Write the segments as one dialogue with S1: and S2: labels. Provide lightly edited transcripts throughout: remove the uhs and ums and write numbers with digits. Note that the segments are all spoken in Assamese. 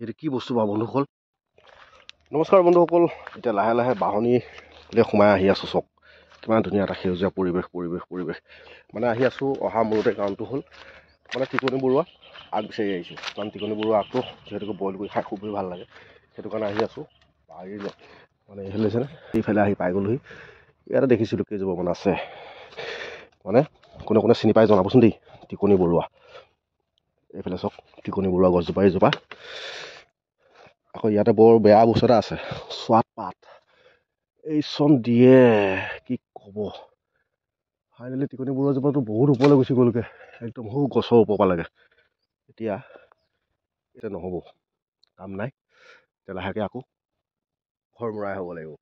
S1: এইটো কি বস্তু বাৰু বন্ধুসকল? নমস্কাৰ বন্ধুসকল, এতিয়া লাহে লাহে বাহনীলৈ সোমাই আহি আছোঁ। চক কিমান ধুনীয়া এটা সেউজীয়া পৰিৱেশ মানে আহি আছোঁ। অহা মূৰতে কাৰণটো হ'ল মানে টিকনি বৰুৱা আগ বিচাৰি আহিছোঁ। কাৰণ টিকনি বৰুৱা আগটো যিহেতুকে বইল কৰি খাই খুবেই ভাল লাগে, সেইটো কাৰণে আহি আছোঁ। আহি মানে এইফালে লৈছেনে, এইফালে আহি পাই গ'লোহি। ইয়াতে দেখিছিলোঁ কেইজোপামান আছে, মানে কোনে কোনে চিনি পাই জনাবচোন দেই। টিকনি বৰুৱা, এইফালে চাওক টিকনি বৰুৱা গছজোপা এইজোপা। আকৌ ইয়াতে বৰ বেয়া বস্তু এটা আছে, চোৱাত পাত এই চন দিয়ে, কি ক'ব। ফাইনেলি টিকনি বৰুৱা জোপাটো বহুত ওপৰলৈ গুচি গ'লগৈ, একদম সৌ গছৰ ওপৰ পৰা লাগে। এতিয়া নহ'ব, কাম নাই। এতিয়া লাহেকৈ আকৌ ঘৰ মৰাই হ'ব লাগিব,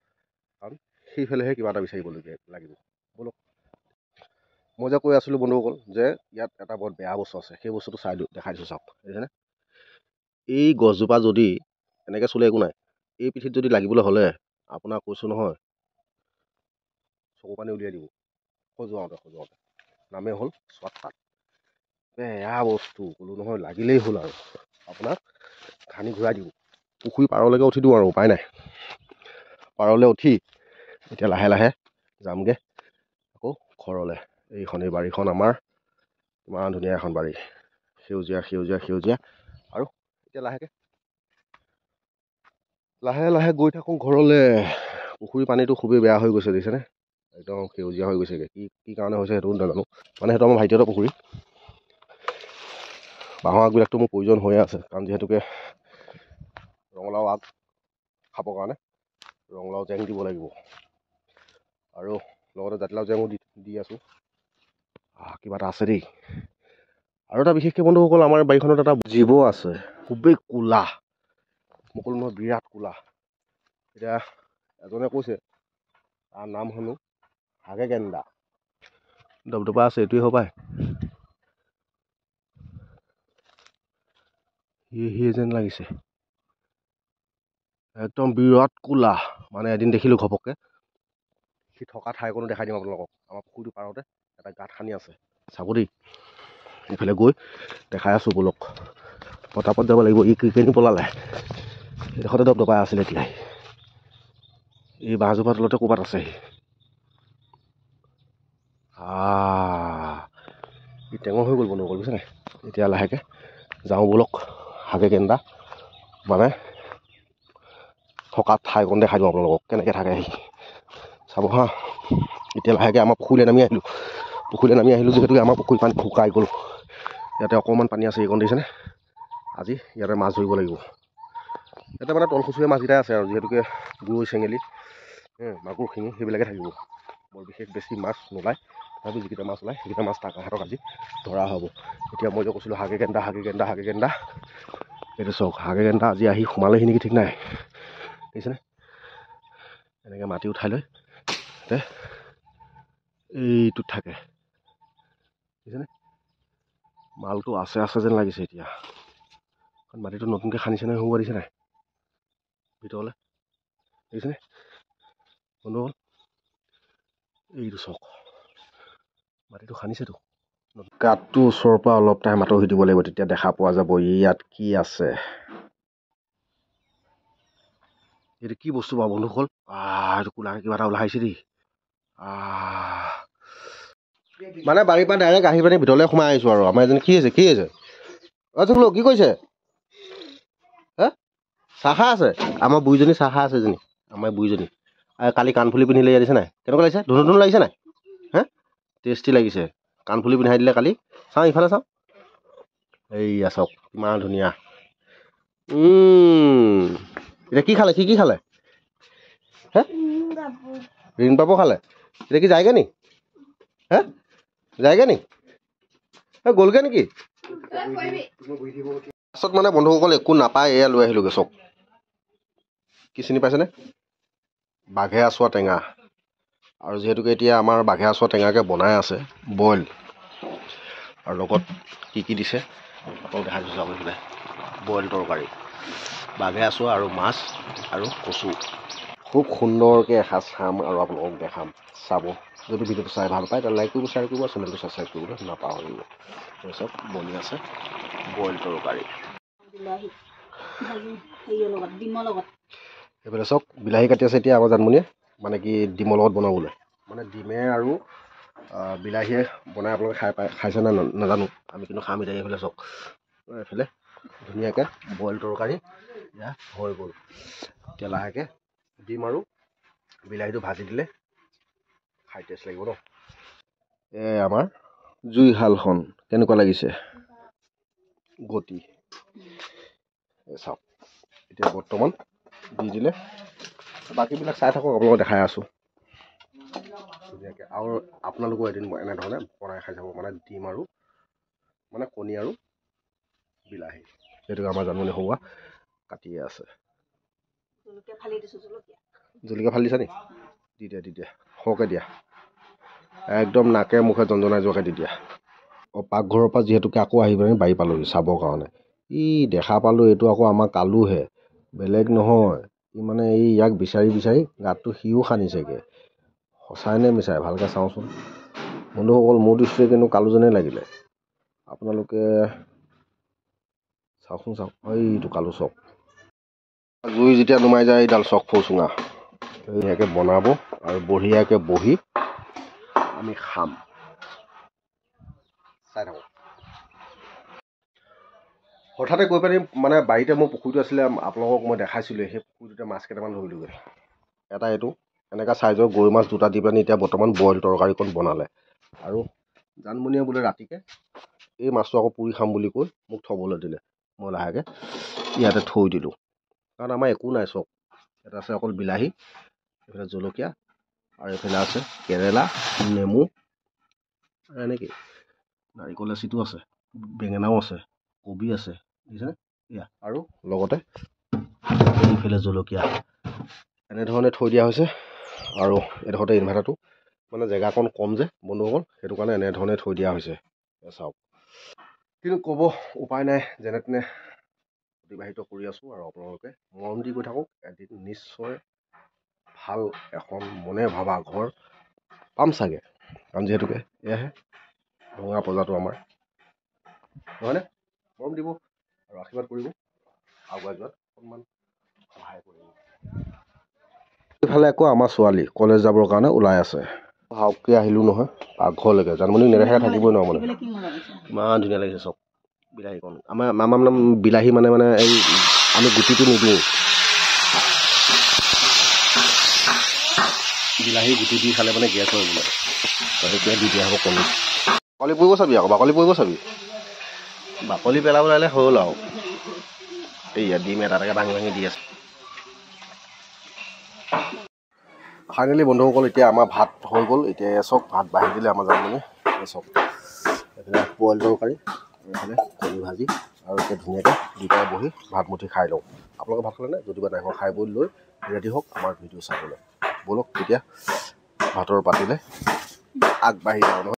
S1: কাৰণ সেইফালেহে কিবা এটা বিচাৰিবলগীয়া লাগিব। বলক, মই যে কৈ আছিলোঁ বন্ধুসকল যে ইয়াত এটা বৰ বেয়া বস্তু আছে, সেই বস্তুটো দেখাই দিছোঁ। চাওক দেখিছেনে, এই গছজোপা যদি এনেকৈ চলে একো নাই, এই পিঠিত যদি লাগিবলৈ হ'লে আপোনাক কৈছোঁ নহয়, চকু পানী উলিয়াই দিব। খজুৱাওঁতে নামেই হ'ল চোৱাত পাত। বেয়া বস্তু ক'লোঁ নহয়, লাগিলেই হ'ল আৰু আপোনাক ঘানি ঘূৰাই দিব। পুখুৰী পাৰলৈকে উঠি দিওঁ আৰু উপায় নাই। পাৰলৈ উঠি এতিয়া লাহে লাহে যামগৈ আকৌ ঘৰলৈ। এই বাৰীখন আমাৰ ইমান ধুনীয়া এখন বাৰী, সেউজীয়া আৰু এতিয়া লাহে লাহে গৈ থাকোঁ ঘৰলৈ। পুখুৰী পানীটো খুবেই বেয়া হৈ গৈছে, দেখিছেনে, একদম সেউজীয়া হৈ গৈছেগৈ। কি কাৰণে হৈছে সেইটো নাজানো, মানে সেইটো আমাৰ ভাইটিহঁতৰ পুখুৰী। বাঁহৰ আগবিলাকতো মোৰ প্ৰয়োজন হৈয়ে আছে, কাৰণ যিহেতুকে ৰঙালাও আগ খাবৰ কাৰণে ৰঙালাও জেং দিব লাগিব, আৰু লগতে জাতিলাও জেঙো দি আছোঁ। কিবা এটা আছে দেই। আৰু এটা বিশেষকৈ বন্ধুসকল, আমাৰ বাৰীখনত এটা জীৱ আছে, খুবেই ক'লা। মই ক'লোঁ নহয় বিৰাট ক'লা। এতিয়া এজনে কৈছে তাৰ নাম হেনো হাগে গেন্দা। দবদবা আছে, এইটোৱে হ'ব পায়। সি যেন লাগিছে, একদম বিৰাট ক'লা। মানে এদিন দেখিলোঁ ঘপককৈ, সি থকা ঠাইকণো দেখাই দিম আপোনালোকক। আমাৰ পুখুৰীটো পাৰতে এটা গাঁত খান্দি আছে, চাব দেই। এইফালে গৈ দেখাই আছোঁ, বলক। পতাপত যাব লাগিব। ই কেনি পলালে, এডোখৰতে দবদবাই আছিলে। এতিয়া এই বাঁহজোপা তলতে ক'ৰবাত আছে ই টেঙৰ হৈ গ'ল বন্ধুসকল, বুজিছে নাই। এতিয়া লাহেকৈ যাওঁ বলক, হাগে গেন্দা মানে থকা ঠাইকণ দেখাই দিওঁ আপোনালোকক, কেনেকৈ থাকে আহি চাব হা। এতিয়া লাহেকৈ আমাৰ পুখুৰীলৈ নামি আহিলোঁ যিহেতুকে আমাৰ পুখুৰী পানী শুকাই গ'ল। ইয়াতে অকণমান পানী আছে, এইকণ দেখিছেনে। আজি ইয়াতে মাছ ধৰিব লাগিব। ইয়াতে মানে তলখুচুৰীয়া মাছকেইটাই আছে, আৰু যিহেতুকে গৰৈ, চেঙেলী, মাগুৰ, শিঙি সেইবিলাকে থাকিব। বৰ বিশেষ বেছি মাছ নোলায়, তথাপি যিকেইটা মাছ ওলায় সেইকেইটা মাছ তাহাঁতক আজি ধৰা হ'ব। এতিয়া মই যে কৈছিলোঁ হাগে গেন্দা, এইটো চাওক হাগে গেন্দা আজি আহি সোমালেহি নেকি ঠিক নাই, দেখিছেনে। এনেকৈ মাটি উঠাই লৈ এইটোত থাকে, দেখিছেনে। মালটো আছে যেন লাগিছে এতিয়া, কাৰণ মাটিটো নতুনকৈ খান্দিছে নহয়, শুব দিছে নাই ভিতৰলৈ, দেখিছেনে বন্ধুসকল। এইটো চাওক মাটিটো খান্দিছেতো। গাঁতটো ওচৰৰ পৰা অলপ টাইম আঁতৰি দিব লাগিব, তেতিয়া দেখা পোৱা যাব ইয়াত কি আছে। এইটো কি বস্তু বাৰু বন্ধুসকল? এইটো কোলাকে কিবা এটা ওলাই আহিছে দেই। মানে বাৰীৰ পৰা ডাইৰেক্ট আহি পিনে ভিতৰলৈ সোমাই আহিছোঁ আৰু। আমাৰ এজনী কি হৈছে বোলো, কি কৰিছে হে? চাহ খাই আছে আমাৰ বুঢ়ীজনী, চাহ খাই আছে এজনী আমাৰ বুঢ়ীজনী। কালি কাণফুলি পিন্ধিলে, দিছে নাই, কেনেকুৱা লাগিছে, ধুনু লাগিছে নাই হে? টেষ্টি লাগিছে, কাণফুলি পিন্ধাই দিলে কালি। চাওঁ ইফালে চাওঁ, এইয়া চাওক ইমান ধুনীয়া। এতিয়া কি খালে হে? ৰিন পাপৰ খালে। এতিয়া কি যায়গৈ নি হে? যায়গৈ নি? গ'লগৈ নেকি? পাছত মানে বন্ধুসকল একো নাপায়, এয়া লৈ আহিলোগৈ। চক কি চিনি পাইছেনে? বাঘে আচোৱা টেঙা। আৰু যিহেতুকে এতিয়া আমাৰ বাঘে আচোৱা টেঙাকৈ বনাই আছে বইল, আৰু লগত কি দিছে আপোনালোকক দেখাই দিছোঁ। আপুনি বইল তৰকাৰী, বাঘে আচোৱা আৰু মাছ আৰু কচু। খুব সুন্দৰকৈ এসাঁজ খাম আৰু আপোনালোকক দেখাম, চাব। যদি ভিডিঅ'টো চাই ভাল পায় তেন্তে লাইক কৰিব, শ্বেয়াৰ কৰিব, চেনেলটো ছাবস্ক্ৰাইব কৰিবলৈ নাপাহৰিব। তাৰপিছত বনি আছে বইল তৰকাৰী। এইফালে চাওক বিলাহী কাটি আছে এতিয়া আমাৰ জানমণিয়ে মানে কি ডিমৰ লগত বনাবলৈ মানে ডিমে আৰু বিলাহীয়ে বনাই আপোনালোকে খাইছে নে নাজানো আমি কিন্তু খাম এতিয়া এইফালে চাওক এইফালে ধুনীয়াকৈ বইল তৰকাৰী এয়া হৈ গ'ল এতিয়া লাহেকৈ ডিম আৰু বিলাহীটো ভাজি দিলে খাই টেষ্ট লাগিব ন আমাৰ জুইশালখন কেনেকুৱা লাগিছে গতি চাওক এতিয়া বৰ্তমান দি দিলে বাকীবিলাক চাই থাকক আপোনালোকক দেখাই আছোঁ ধুনীয়াকৈ আৰু আপোনালোকো এদিন এনেধৰণে বনাই খাই যাব মানে ডিম আৰু মানে কণী আৰু বিলাহী সেইটোকে আমাৰ জানমণি হৌৱা কাটিয়ে আছে জলকীয়া ফালি দিছা নি দি দিয়া সৰহকৈ দিয়া একদম নাকে মুখে জনজনাই যোৱাকৈ দি দিয়া পাকঘৰৰ পৰা যিহেতুকে আকৌ আহি পিনে বাৰী পালোহি চাবৰ কাৰণে দেখা পালোঁ এইটো আকৌ আমাৰ কালুহে বেলেগ নহয় মানে ইয়াক বিচাৰি বিচাৰি গাতটো সিও খান্দিছেগৈ সঁচাই নে মিছাই ভালকৈ চাওঁচোন বন্ধুসকল মোৰ দৃষ্টিৰে কিন্তু কালুজনেই লাগিলে আপোনালোকে চাওকচোন চাওক এইটো কালু চক জুই যেতিয়া নুমাই যায় এইডাল চক ফৌচুঙা ধুনীয়াকৈ বনাব আৰু বঢ়িয়াকৈ বহি আমি খাম চাই থাকক হঠাতে গৈ পানি মানে বাৰীতে মোৰ পুখুৰীটো আছিলে আপোনালোকক মই দেখাইছিলোঁ সেই পুখুৰীটোতে মাছ কেইটামান ধৰিলোগৈ এটা এইটো এনেকুৱা চাইজৰ গৰৈ মাছ দুটা দি পানি এতিয়া বৰ্তমান বইল তৰকাৰীকণ বনালে আৰু জানমণিয়ে বোলে ৰাতিকৈ এই মাছটো আকৌ পুৰি খাম বুলি কৈ মোক থ'বলৈ দিলে মই লাহেকৈ ইয়াতে থৈ দিলোঁ কাৰণ আমাৰ একো নাই চক এটা আছে অকল বিলাহী এইফালে জলকীয়া আৰু এইফালে আছে কেৰেলা নেমু আৰু এনেকৈ নাৰিকল এচিটো আছে বেঙেনাও আছে কবি আছে বুজিছেনে এয়া আৰু লগতে এইফালে জলকীয়া এনেধৰণে থৈ দিয়া হৈছে আৰু এডোখৰতে ইনভাৰ্টাৰটো মানে জেগাকণ কম যে বন্ধুসকল সেইটো কাৰণে এনেধৰণে থৈ দিয়া হৈছে চাওক কিন্তু ক'ব উপায় নাই যেনে তেনে অতিবাহিত কৰি আছোঁ আৰু আপোনালোকে মৰম দি গৈ থাকক এদিন নিশ্চয় ভাল এখন মনে ভবা ঘৰ পাম চাগে কাৰণ যিহেতুকে এয়াহে ভঙা পজাটো আমাৰ নহয়নে মৰম দিব আৰু আশীৰ্বাদ কৰিব আগুৱাই যোৱাত অকণমান সহায় কৰিব এইফালে আকৌ আমাৰ ছোৱালী কলেজ যাবৰ কাৰণে ওলাই আছে হাউকে আহিলোঁ নহয় পাকঘৰলৈকে জানমণি নেদেখাকৈ থাকিবই নোৱাৰো মানে ইমান ধুনীয়া লাগিছে চব বিলাহীকণ আমাৰ মানে বিলাহী মানে এই আমি গুটিটো নিদিওঁ বিলাহী গুটি দি খালে মানে গেছ হয় বোলে সেইটোৱে দি দিয়া হ'ব কণী বাকলি পৰিব চাবি আকৌ বাকলি পৰিব চাবি বাকলি পেলাবলৈ হ'লে হ'ল আৰু এইয়া ডিম এটা এটাকৈ ভাঙি ভাঙি দি আছে ফাইনেলি বন্ধুসকল এতিয়া আমাৰ ভাত হৈ গ'ল এতিয়া চব ভাত বাঢ়ি দিলে আমাৰ জানমণি চব এইফালে বইল তৰকাৰী এইফালে কণী ভাজি আৰু এতিয়া ধুনীয়াকৈ দুটাই বহি ভাত মুঠি খাই লওঁ আপোনালোকে ভাত খালেনে যদিবা নাই খাই বৈ লৈ ৰেডি হওক আমাৰ ভিডিঅ' চাবলৈ ব'লক তেতিয়া ভাতৰ পাতিলে আগবাঢ়ি যাওঁ নহয়